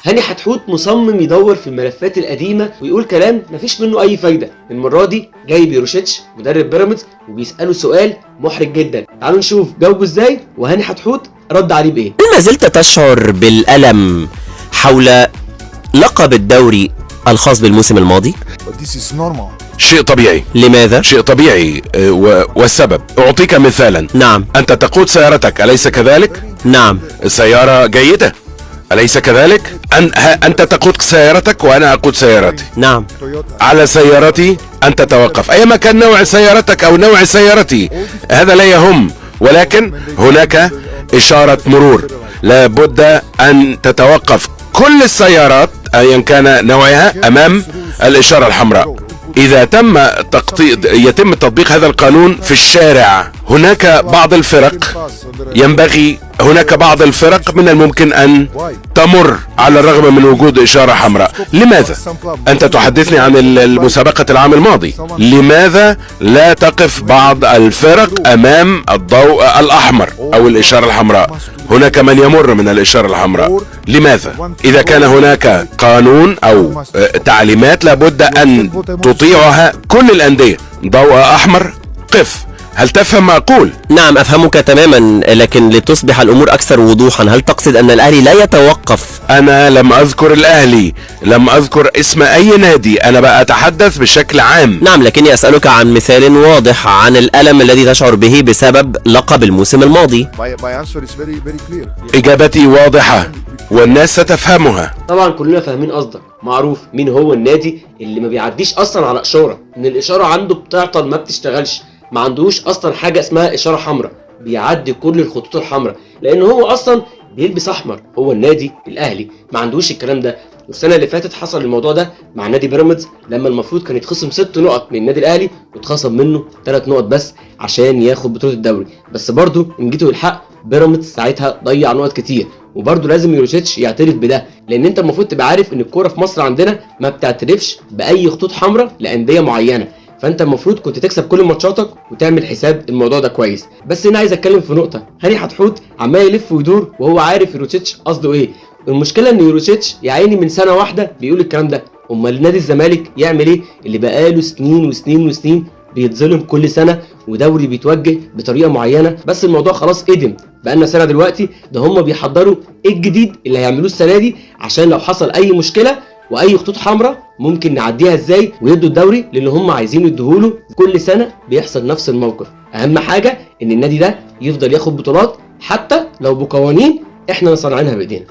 هاني حتحوت مصمم يدور في الملفات القديمه ويقول كلام مفيش منه اي فايده. المره دي جايب يوروشيتش مدرب بيراميدز وبيساله سؤال محرج جدا. تعالوا نشوف جاوبه ازاي وهاني حتحوت رد عليه بايه. ما زلت تشعر بالألم حول لقب الدوري الخاص بالموسم الماضي؟ شيء طبيعي. لماذا؟ شيء طبيعي والسبب أعطيك مثالا. نعم. أنت تقود سيارتك أليس كذلك؟ نعم. سيارة جيدة أليس كذلك؟ أنت تقود سيارتك وأنا أقود سيارتي. نعم. على سيارتي أن تتوقف أيما كان نوع سيارتك أو نوع سيارتي، هذا لا يهم، ولكن هناك إشارة مرور لابد أن تتوقف كل السيارات أيا كان نوعها أمام الإشارة الحمراء. إذا يتم تطبيق هذا القانون في الشارع، هناك بعض الفرق من الممكن أن تمر على الرغم من وجود إشارة حمراء. لماذا؟ أنت تحدثني عن المسابقة العام الماضي، لماذا لا تقف بعض الفرق أمام الضوء الأحمر أو الإشارة الحمراء؟ هناك من يمر من الإشارة الحمراء. لماذا؟ إذا كان هناك قانون أو تعليمات لابد أن تطيعها كل الأندية. ضوء أحمر قف. هل تفهم ما أقول؟ نعم أفهمك تماما، لكن لتصبح الأمور أكثر وضوحا، هل تقصد أن الأهلي لا يتوقف؟ أنا لم أذكر الأهلي، لم أذكر اسم أي نادي، أنا بقى أتحدث بشكل عام. نعم، لكني أسألك عن مثال واضح عن الألم الذي تشعر به بسبب لقب الموسم الماضي. إجابتي واضحة والناس ستفهمها. طبعا كلنا فاهمين قصدك، معروف مين هو النادي اللي ما بيعديش اصلا على اشاره، ان الاشاره عنده بتعطل ما بتشتغلش، ما عندوش اصلا حاجه اسمها اشاره حمراء، بيعدي كل الخطوط الحمراء لان هو اصلا بيلبس احمر. هو النادي الاهلي ما عندوش الكلام ده. والسنه اللي فاتت حصل الموضوع ده مع نادي بيراميدز، لما المفروض كان يتخصم 6 نقط من النادي الاهلي واتخصم منه 3 نقط بس عشان ياخد بطوله الدوري. بس برضو ان جيتوا الحق بيراميدز ساعتها ضيع نقط كتير، وبرضه لازم يوروشيتش يعترف بده، لان انت المفروض تبقى عارف ان الكوره في مصر عندنا ما بتعترفش باي خطوط حمراء لانديه معينه، فانت المفروض كنت تكسب كل ماتشاتك وتعمل حساب الموضوع ده كويس. بس هنا عايز اتكلم في نقطه، هاني حتحوت عمال يلف ويدور وهو عارف يوروشيتش قصده ايه. المشكله ان يوروشيتش يا عيني من سنه واحده بيقول الكلام ده، امال نادي الزمالك يعمل ايه اللي بقاله سنين وسنين وسنين بيتظلم كل سنه ودوري بيتوجه بطريقه معينه، بس الموضوع خلاص قدم بقالنا سنه دلوقتي. ده هم بيحضروا ايه الجديد اللي هيعملوه السنه دي عشان لو حصل اي مشكله واي خطوط حمراء ممكن نعديها ازاي ويدوا الدوري للي هم عايزين يديهوله. كل سنه بيحصل نفس الموقف. اهم حاجه ان النادي ده يفضل ياخد بطولات حتى لو بقوانين احنا صانعينها بايدينا.